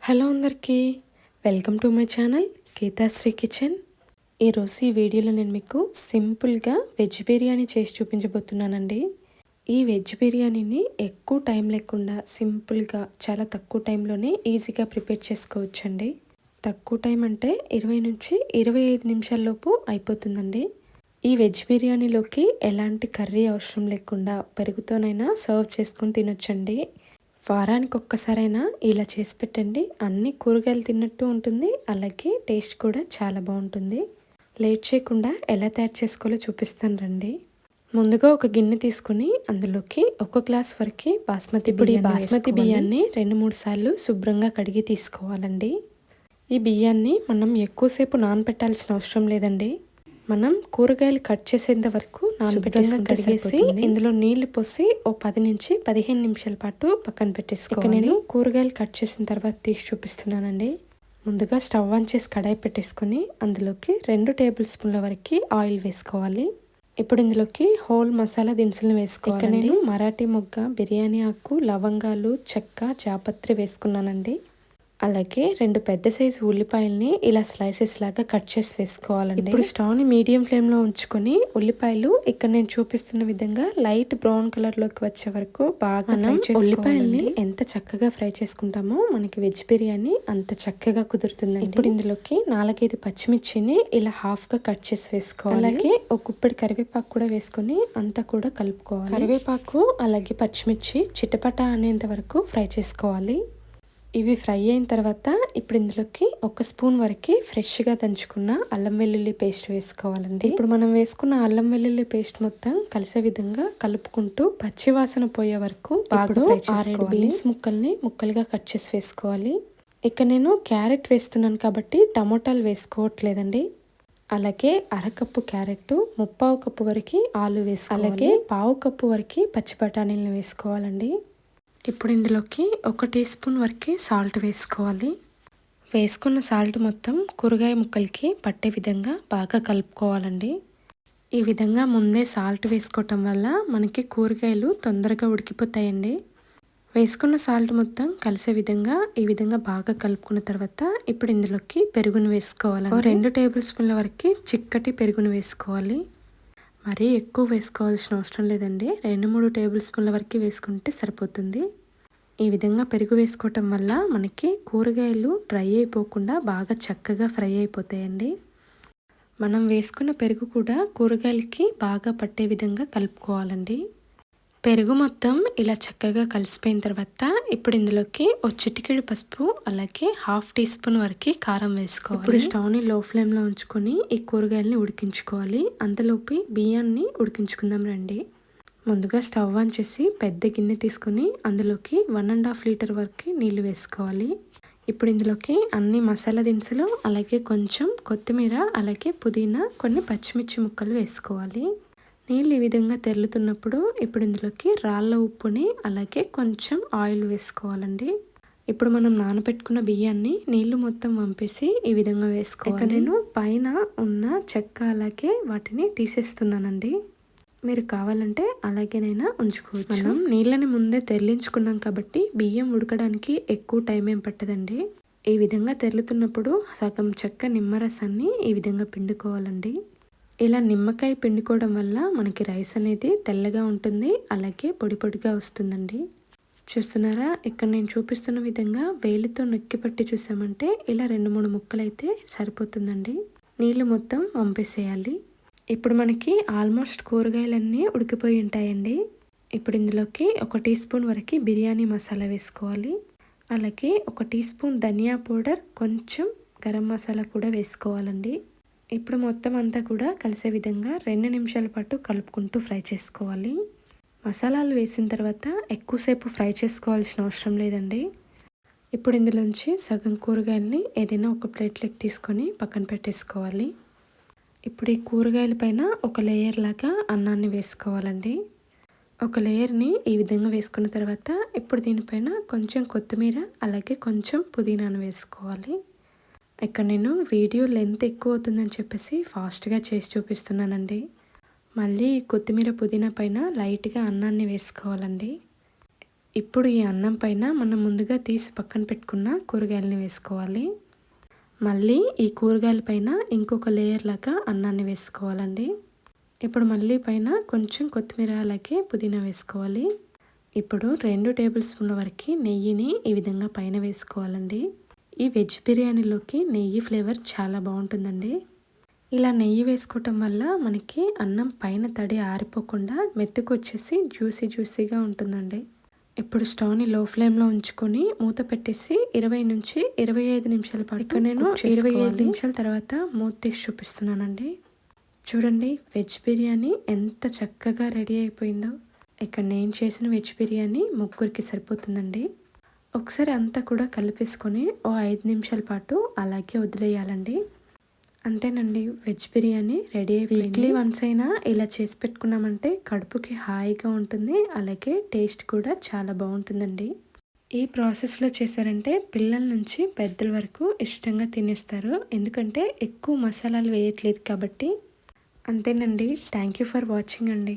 Hello అందరికీ, welcome to my channel Geethasri kitchen. ఈరోజు ఈ వీడియోలో నేను మీకు సింపుల్గా వెజ్ బిర్యానీ చేసి చూపించబోతున్నానండి. ఈ వెజ్ బిర్యానీని ఎక్కువ టైం లేకుండా సింపుల్గా చాలా తక్కువ టైంలోనే ఈజీగా ప్రిపేర్ చేసుకోవచ్చండి. తక్కువ టైం అంటే 20 నుంచి 25 నిమిషాల్లోపు అయిపోతుందండి. ఈ వెజ్ బిర్యానీలోకి ఎలాంటి కర్రీ అవసరం లేకుండా పెరుగుతోనైనా సర్వ్ చేసుకొని తినొచ్చండి. వారానికి ఒక్కసారైనా ఇలా చేసి పెట్టండి. అన్ని కూరగాయలు తిన్నట్టు ఉంటుంది, అలాగే టేస్ట్ కూడా చాలా బాగుంటుంది. లేట్ చేయకుండా ఎలా తయారు చేసుకోవాలో చూపిస్తాను రండి. ముందుగా ఒక గిన్నె తీసుకుని అందులోకి 1 గ్లాస్ వరకు బాస్మతి బియ్యాన్ని 2-3 సార్లు శుభ్రంగా కడిగి తీసుకోవాలండి. ఈ బియ్యాన్ని మనం ఎక్కువసేపు నానబెట్టాల్సిన అవసరం లేదండి. మనం కూరగాయలు కట్ చేసేంత వరకు కడిగేసి ఇందులో నీళ్లు పోసి 10 నుంచి 15 నిమిషాల పాటు పక్కన పెట్టేసుకోవాలి. నేను కూరగాయలు కట్ చేసిన తర్వాత తీసి చూపిస్తున్నానండి. ముందుగా స్టవ్ ఆన్ చేసి కడాయి పెట్టేసుకొని అందులోకి 2 టేబుల్ స్పూన్ల వరకు ఆయిల్ వేసుకోవాలి. ఇప్పుడు ఇందులోకి హోల్ మసాలా దినుసులను వేసుకోవాలి. నేను మరాఠీ మొగ్గ, బిర్యానీ ఆకు, లవంగాలు, చెక్క, జాపత్రి వేసుకున్నానండి. అలాగే 2 పెద్ద సైజు ఉల్లిపాయల్ని ఇలా స్లైసెస్ లాగా కట్ చేసి వేసుకోవాలండి. ఇప్పుడు స్టవ్ని మీడియం ఫ్లేమ్లో ఉంచుకొని ఉల్లిపాయలు ఇక్కడ నేను చూపిస్తున్న విధంగా లైట్ బ్రౌన్ కలర్లోకి వచ్చే వరకు బాగా ఉల్లిపాయల్ని ఎంత చక్కగా ఫ్రై చేసుకుంటామో మనకి వెజ్ బిర్యానీ అంత చక్కగా కుదురుతుందండి. ఇప్పుడు ఇందులోకి 4-5 పచ్చిమిర్చిని ఇలా హాఫ్గా కట్ చేసి వేసుకోవాలి. అలాగే ఒక గుప్పెడు కరివేపాకు కూడా వేసుకొని అంతా కూడా కలుపుకోవాలి. కరివేపాకు అలాగే పచ్చిమిర్చి చిటపట అనేంత వరకు ఫ్రై చేసుకోవాలి. ఇవి ఫ్రై అయిన తర్వాత ఇప్పుడు ఇందులోకి 1 స్పూన్ వరకు ఫ్రెష్గా దంచుకున్న అల్లం వెల్లుల్లి పేస్ట్ వేసుకోవాలండి. ఇప్పుడు మనం వేసుకున్న అల్లం వెల్లుల్లి పేస్ట్ మొత్తం కలిసే విధంగా కలుపుకుంటూ పచ్చి వాసన పోయే వరకు బాగా ఫ్రై చేసుకోవాలి. బీన్స్ ముక్కల్ని ముక్కలుగా కట్ చేసి వేసుకోవాలి. ఇక్కడ నేను క్యారెట్ వేస్తున్నాను కాబట్టి టమోటాలు వేసుకోవట్లేదండి. అలాగే 1/2 కప్పు క్యారెట్, 3/4 కప్పు వరకు ఆలు వేసుకోవాలి. అలాగే 1/2 కప్పు వరకు పచ్చి బఠానీలను వేసుకోవాలండి. ఇప్పుడు ఇందులోకి 1 టీ స్పూన్ వరకు సాల్ట్ వేసుకోవాలి. వేసుకున్న సాల్ట్ మొత్తం కూరగాయ ముక్కలకి పట్టే విధంగా బాగా కలుపుకోవాలండి. ఈ విధంగా ముందే సాల్ట్ వేసుకోవటం వల్ల మనకి కూరగాయలు తొందరగా ఉడికిపోతాయండి. వేసుకున్న సాల్ట్ మొత్తం కలిసే విధంగా ఈ విధంగా బాగా కలుపుకున్న తర్వాత ఇప్పుడు ఇందులోకి పెరుగును వేసుకోవాలి. 2 టేబుల్ స్పూన్ల వరకు చిక్కటి పెరుగును వేసుకోవాలి. మరీ ఎక్కువ వేసుకోవాల్సిన అవసరం లేదండి. 2-3 టేబుల్ స్పూన్ల వరకు వేసుకుంటే సరిపోతుంది. ఈ విధంగా పెరుగు వేసుకోవటం వల్ల మనకి కూరగాయలు డ్రై అయిపోకుండా బాగా చక్కగా ఫ్రై అయిపోతాయండి. మనం వేసుకున్న పెరుగు కూడా కూరగాయలకి బాగా పట్టే విధంగా కలుపుకోవాలండి. పెరుగు మొత్తం ఇలా చక్కగా కలిసిపోయిన తర్వాత ఇప్పుడు ఇందులోకి చిటికెడు పసుపు అలాగే 1/2 టీ స్పూన్ వరకు కారం వేసుకోవాలి. ఇప్పుడు స్టవ్ని లో ఫ్లేమ్లో ఉంచుకొని ఈ కూరగాయలని ఉడికించుకోవాలి. అంతలోపు బియ్యాన్ని ఉడికించుకుందాం రండి. ముందుగా స్టవ్ ఆన్ చేసి పెద్ద గిన్నె తీసుకొని అందులోకి 1.5 లీటర్ వరకు నీళ్లు వేసుకోవాలి. ఇప్పుడు ఇందులోకి అన్ని మసాలా దినుసులు అలాగే కొంచెం కొత్తిమీర అలాగే పుదీనా, కొన్ని పచ్చిమిర్చి ముక్కలు వేసుకోవాలి. నీళ్ళు ఈ విధంగా తెరులుతున్నప్పుడు ఇప్పుడు ఇందులోకి రాళ్ళ ఉప్పుని అలాగే కొంచెం ఆయిల్ వేసుకోవాలండి. ఇప్పుడు మనం నానబెట్టుకున్న బియ్యాన్ని నీళ్లు మొత్తం వంపేసి ఈ విధంగా వేసుకోవాలి. నేను పైన ఉన్న చెక్క అలాగే వాటిని తీసేస్తున్నానండి. మీరు కావాలంటే అలాగేనైనా ఉంచుకోవచ్చు. మనం నీళ్ళని ముందే తెరలించుకున్నాం కాబట్టి బియ్యం ఉడకడానికి ఎక్కువ టైం ఏం పట్టదండి. ఈ విధంగా తెరులుతున్నప్పుడు సగం చెక్క నిమ్మరసాన్ని ఈ విధంగా పిండుకోవాలండి. ఇలా నిమ్మకాయ పిండుకోవడం వల్ల మనకి రైస్ అనేది తెల్లగా ఉంటుంది, అలాగే పొడి పొడిగా వస్తుందండి. చూస్తున్నారా, ఇక్కడ నేను చూపిస్తున్న విధంగా వేలితో నొక్కి పట్టి చూసామంటే ఇలా 2-3 ముక్కలు అయితే సరిపోతుందండి. నీళ్ళు మొత్తం వంపేసేయాలి. ఇప్పుడు మనకి ఆల్మోస్ట్ కూరగాయలన్నీ ఉడికిపోయి ఉంటాయండి. ఇప్పుడు ఇందులోకి 1 టీ స్పూన్ వరకు బిర్యానీ మసాలా వేసుకోవాలి. అలాగే 1 టీ స్పూన్ ధనియా పౌడర్, కొంచెం గరం మసాలా కూడా వేసుకోవాలండి. ఇప్పుడు మొత్తం అంతా కూడా కలిసే విధంగా 2 నిమిషాల పాటు కలుపుకుంటూ ఫ్రై చేసుకోవాలి. మసాలాలు వేసిన తర్వాత ఎక్కువసేపు ఫ్రై చేసుకోవాల్సిన అవసరం లేదండి. ఇప్పుడు ఇందులోంచి సగం కూరగాయలని ఏదైనా ఒక ప్లేట్లోకి తీసుకొని పక్కన పెట్టేసుకోవాలి. ఇప్పుడు ఈ కూరగాయల పైన ఒక లేయర్ లాగా అన్నాన్ని వేసుకోవాలండి. ఒక లేయర్ని ఈ విధంగా వేసుకున్న తర్వాత ఇప్పుడు దీనిపైన కొంచెం కొత్తిమీర అలాగే కొంచెం పుదీనాను వేసుకోవాలి. ఇక్కడ నేను వీడియో లెంత్ ఎక్కువ అవుతుందని చెప్పేసి ఫాస్ట్గా చేసి చూపిస్తున్నానండి. మళ్ళీ కొత్తిమీర పుదీనా పైన లైట్గా అన్నాన్ని వేసుకోవాలండి. ఇప్పుడు ఈ అన్నం పైన మనం ముందుగా తీసి పక్కన పెట్టుకున్న కూరగాయలని వేసుకోవాలి. మళ్ళీ ఈ కూరగాయల పైన ఇంకొక లేయర్ లాగా అన్నాన్ని వేసుకోవాలండి. ఇప్పుడు మళ్ళీ పైన కొంచెం కొత్తిమీర అలాగే పుదీనా వేసుకోవాలి. ఇప్పుడు 2 టేబుల్ స్పూన్ల వరకు నెయ్యిని ఈ విధంగా పైన వేసుకోవాలండి. ఈ వెజ్ బిర్యానీలోకి నెయ్యి ఫ్లేవర్ చాలా బాగుంటుందండి. ఇలా నెయ్యి వేసుకోవటం వల్ల మనకి అన్నం పైన తడి ఆరిపోకుండా మెత్తుకొచ్చేసి జ్యూసీగా ఉంటుందండి. ఇప్పుడు స్టవ్ని లో ఫ్లేమ్లో ఉంచుకొని మూత పెట్టేసి 20 నుంచి 25 నిమిషాల పాటు ఇక్కడ నేను 25 నిమిషాల తర్వాత మూత తీసి చూపిస్తున్నానండి. చూడండి వెజ్ బిర్యానీ ఎంత చక్కగా రెడీ అయిపోయిందో. ఇక్కడ నేను చేసిన వెజ్ బిర్యానీ ముగ్గురికి సరిపోతుందండి. ఒకసారి అంతా కూడా కలిపేసుకొని ఓ 5 నిమిషాల పాటు అలాగే వదిలేయాలండి. అంతేనండి, వెజ్ బిర్యానీ రెడీ అయిపోయింది. వీక్లీ వన్స్ అయినా ఇలా చేసి పెట్టుకున్నామంటే కడుపుకి హాయిగా ఉంటుంది, అలాగే టేస్ట్ కూడా చాలా బాగుంటుందండి. ఈ ప్రాసెస్లో చేశారంటే పిల్లల నుంచి పెద్దల వరకు ఇష్టంగా తినేస్తారు, ఎందుకంటే ఎక్కువ మసాలాలు వేయట్లేదు కాబట్టి. అంతేనండి, థ్యాంక్ యూ ఫర్ వాచింగ్ అండి.